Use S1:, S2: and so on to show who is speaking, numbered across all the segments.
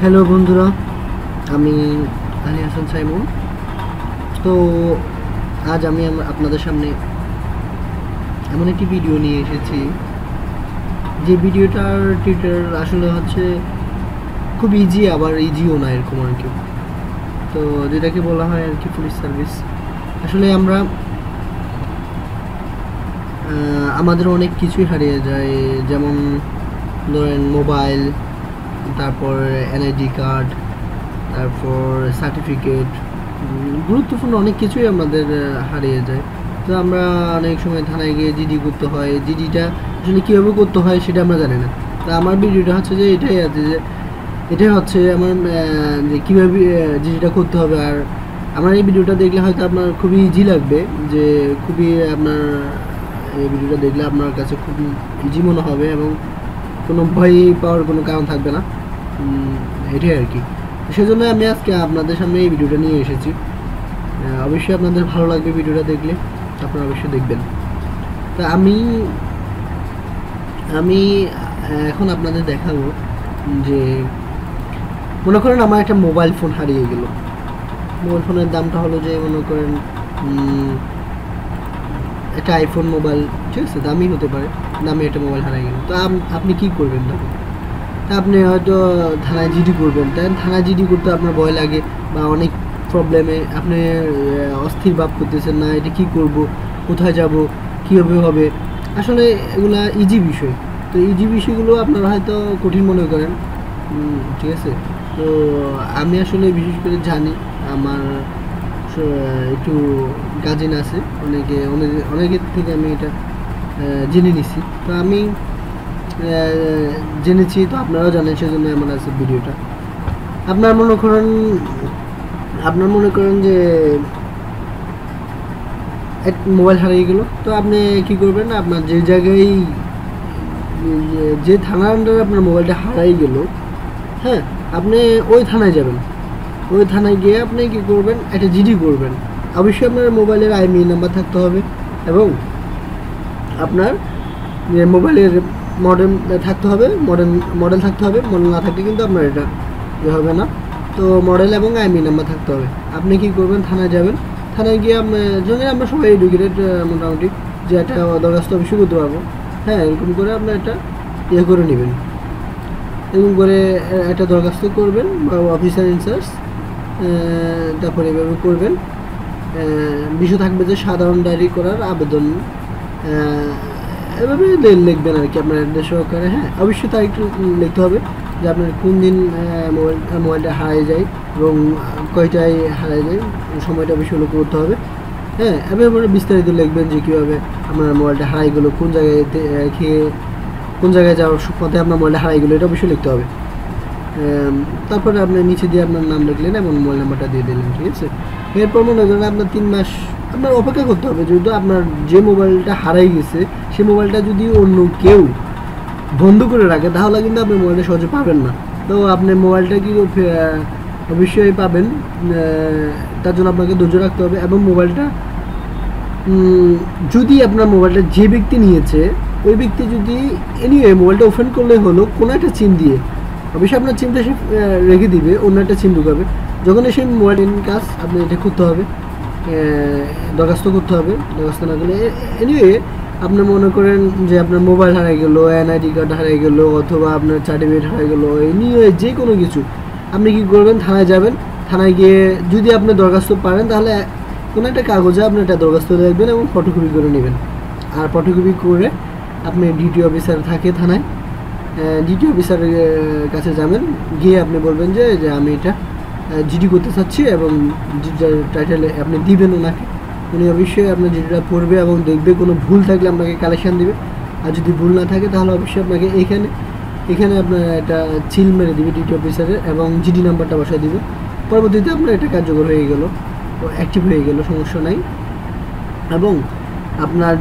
S1: Hello বন্ধুরা, আমি Ali Hasan Simon. তো আজ আমি আপনাদের সামনে এমন একটি ভিডিও নিয়ে এসেছি যে ভিডিওটার টাইটেল আসলে হচ্ছে খুব ইজি, আবার ইজিও না, এরকম আর কি। তো যেটাকে বলা হয় আর কি পুলিশ সার্ভিস। আসলে আমরা আমাদের অনেক কিছুই হারিয়ে যায়, যেমন ধরেন মোবাইল, তারপর এনআইডি কার্ড, তারপর সার্টিফিকেট, গুরুত্বপূর্ণ অনেক কিছুই আমাদের হারিয়ে যায়। তো আমরা অনেক সময় থানায় গিয়ে জিডি করতে হয়, জিডিটা আসলে কীভাবে করতে হয় সেটা আমরা জানি না। তো আমার ভিডিওটা হচ্ছে যে এটাই আছে, যে এটাই হচ্ছে আমার যে কীভাবে জিডিটা করতে হবে। আর আমার এই ভিডিওটা দেখলে হয়তো আপনার খুবই ইজি লাগবে, যে খুবই আপনার এই ভিডিওটা দেখলে আপনার কাছে খুবই ইজি মনে হবে এবং কোনো ভয় পাওয়ার কোনো কারণ থাকবে না, এটাই আর কি। সেজন্য আমি আজকে আপনাদের সামনে এই ভিডিওটা নিয়ে এসেছি। অবশ্যই আপনাদের ভালো লাগবে ভিডিওটা দেখলে, আপনারা অবশ্যই দেখবেন। তা আমি এখন আপনাদের দেখাবো যে মনে করেন আমার একটা মোবাইল ফোন হারিয়ে গেল। মোবাইল ফোনের দামটা হলো যে মনে করেন একটা আইফোন মোবাইল, ঠিক আছে, দামি হতে পারে, দামি একটা মোবাইল হারিয়ে গেল। তো আপনি কি করবেন তখন? আপনি হয়তো থানায় জিডি করবেন, তাই থানায় জিডি করতে আপনার ভয় লাগে বা অনেক প্রবলেমে আপনি অস্থির ভাব করতেছেন, না এটা কী করব, কোথায় যাব, কীভাবে হবে। আসলে এগুলা ইজি বিষয়। তো ইজি বিষয়গুলো আপনারা হয়তো কঠিন মনে করেন, ঠিক আছে। তো আমি আসলে বিশেষ করে জানি, আমার একটু গার্জেন আছে, অনেকের থেকে আমি এটা জেনে নিছি। তো আমি জেনেছি, তো আপনারাও জানেন, সেজন্য আমার আছে ভিডিওটা। আপনার মনে করেন যে এক মোবাইল হারিয়ে গেল। তো আপনি কি করবেন, আপনার যে জায়গায় যে থানার আন্ডারে আপনার মোবাইলটা হারাই গেল, হ্যাঁ, আপনি ওই থানায় যাবেন। ওই থানায় গিয়ে আপনি কি করবেন, একটা জিডি করবেন। অবশ্যই আপনার মোবাইলের আইএমইআই নাম্বার থাকতে হবে এবং আপনার মোবাইলের মডেল থাকতে হবে, মডেল থাকতে হবে। মডেল না থাকলে কিন্তু আপনার এটা হবে না। তো মডেল এবং আইএমইআই নাম্বার থাকতে হবে। আপনি কি করবেন, থানায় যাবেন। থানায় গিয়ে আমরা সবাই এডুকেটেড মোটামুটি, যে একটা দরখাস্ত অবশ্যই করতে পারবো। হ্যাঁ, এরকম করে আপনার একটা করে নেবেন, এরকম করে একটা দরখাস্ত করবেন বা অফিসার ইনচার্জ, তারপরে এভাবে করবেন। বিষয় থাকবে যে সাধারণ ডায়েরি করার আবেদন, এভাবে লিখবেন আর কি আপনার অ্যাড্রেস সহকারে। হ্যাঁ, অবশ্যই তারিখটা লিখতে হবে, যে আপনার কোন দিন মোবাইলটা হারিয়ে যায় এবং কয়টায় হারিয়ে যায়, সময়টা অবশ্যই লক্ষ্য করতে হবে। হ্যাঁ, এবার বিস্তারিত লিখবেন যে কীভাবে আপনার মোবাইলটা হারিয়ে গেলো, কোন জায়গায় যাওয়ার পথে আপনার মোবাইলটা হারিয়ে গেলো, এটা অবশ্যই লিখতে হবে। তারপরে আপনি নিচে দিয়ে আপনার নাম লিখলেন এবং মোবাইল নাম্বারটা দিয়ে দিলেন, ঠিক আছে। এরপর মনে করেন আপনার 3 মাস আপনার অপেক্ষা করতে হবে। যেহেতু আপনার যে মোবাইলটা হারাই গেছে, সেই মোবাইলটা যদি অন্য কেউ বন্ধ করে রাখে, তাহলে কিন্তু আপনি মোবাইলটা সহজে পাবেন না। তো আপনি মোবাইলটা কি অবশ্যই পাবেন, তার জন্য আপনাকে ধৈর্য রাখতে হবে। এবং মোবাইলটা যদি আপনার মোবাইলটা যে ব্যক্তি নিয়েছে, ওই ব্যক্তি যদি মোবাইলটা ওপেন করলে হলো কোনো একটা চিন দিয়ে, অবশ্যই আপনার চিমটা সে রেখে দিবে, অন্য একটা চিম ঢুকাবে। যখন এসে মোবাইল কাজ আপনি এটা করতে হবে, দরখাস্ত করতে হবে। দরখাস্ত না করলে আপনি মনে করেন যে আপনার মোবাইল হারিয়ে গেলো, এনআইডি কার্ড হারিয়ে গেলো, অথবা আপনার সার্টিফিকেট হারিয়ে গেলো, যে কোনো কিছু, আপনি কি করবেন, থানায় যাবেন। থানায় গিয়ে যদি আপনি দরখাস্ত পারেন, তাহলে কোনো একটা কাগজে আপনি একটা দরখাস্ত লিখবেন এবং ফটোকপি করে নেবেন। আর ফটোকপি করে আপনি ডিটি অফিসার থাকে থানায়, ডিটি অফিসারের কাছে যাবেন। গিয়ে আপনি বলবেন যে আমি এটা জিডি করতে চাচ্ছি এবং জিডিটার টাইটেল আপনি দিবেন ওনাকে। উনি অবশ্যই আপনার জিডিটা পড়বে এবং দেখবে, কোনো ভুল থাকলে আপনাকে কালেকশান দিবে। আর যদি ভুল না থাকে, তাহলে অবশ্যই আপনাকে এখানে আপনার একটা চিল মেরে দিবে ডিটি অফিসারের এবং জিডি নাম্বারটা বসায় দিবে। পরবর্তীতে আপনার এটা কার্যকর হয়ে গেল, অ্যাক্টিভ হয়ে গেল, সমস্যা নাই। এবং আপনার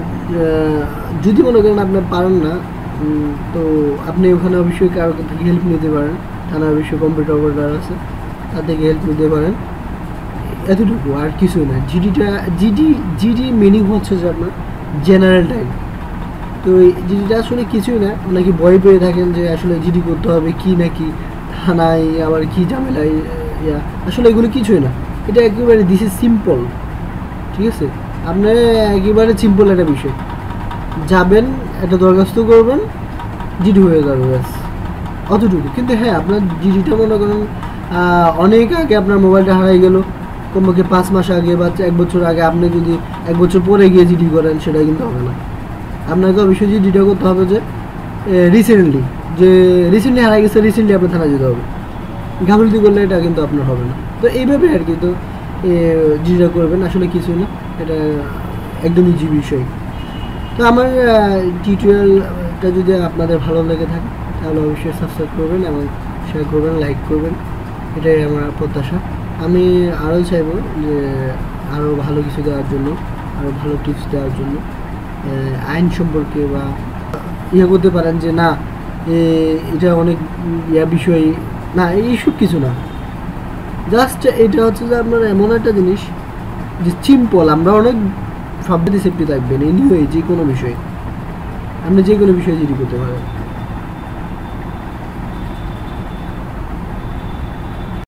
S1: যদি মনে করেন আপনার পারেন না, তো আপনি ওখানে অবশ্যই কারো থেকে হেল্প নিতে পারেন। থানার অবশ্যই কম্পিউটার অপারেটর আছে, তার থেকে হেল্প নিতে পারেন। এতটুকু, আর কিছুই না। জিডি মিনিং হচ্ছে যে আপনার জেনারেল টাইম। তো এই জিডিটা আসলে কিছুই না। অনেকে ভয় পেয়ে থাকেন যে আসলে জিডি করতে হবে কি না কি, থানায় আবার কি ঝামেলায় ইয়া, আসলে এগুলো কিছুই না, এটা একেবারে দিস ইজ সিম্পল। ঠিক আছে, আপনার একেবারে সিম্পল একটা বিষয়, যাবেন একটা দরখাস্ত করবেন, জিডি হয়ে যাবে ব্যাস, অতটুকু। কিন্তু হ্যাঁ, আপনার জিডিটা মনে করেন অনেক আগে আপনার মোবাইলটা হারাই গেল, কমপক্ষে 5 মাস আগে বা 1 বছর আগে, আপনি যদি 1 বছর পরে গিয়ে জিডি করেন সেটা কিন্তু হবে না। আপনাকে অবশ্যই জিডিটা করতে হবে যে রিসেন্টলি হারাই গেছে, রিসেন্টলি আপনার থানায় যেতে হবে। ঘাবড়িতে করলে এটা কিন্তু আপনার হবে না। তো এইভাবে আর কি, তো জিডিটা করবেন, আসলে কিছুই না, এটা একদম ইজি বিষয়। তো আমার টিউটোরিয়ালটা যদি আপনাদের ভালো লেগে থাকে তাহলে অবশ্যই সাবস্ক্রাইব করবেন এবং শেয়ার করবেন, লাইক করবেন, এটাই আমার প্রত্যাশা। আমি আরও চাইবো যে আরও ভালো কিছু দেওয়ার জন্য, আরও ভালো টিপস দেওয়ার জন্য, আইন সম্পর্কে, বা করতে পারেন যে না এটা অনেক বিষয় না, এইসব কিছু না, জাস্ট এটা হচ্ছে যে আপনার এমন একটা জিনিস যে সিম্পল, আমরা অনেক সব সেফটি থাকবেন, এনিওয়ে যে কোনো বিষয়ে আপনি যে কোনো বিষয়ে জিডি করতে পারেন।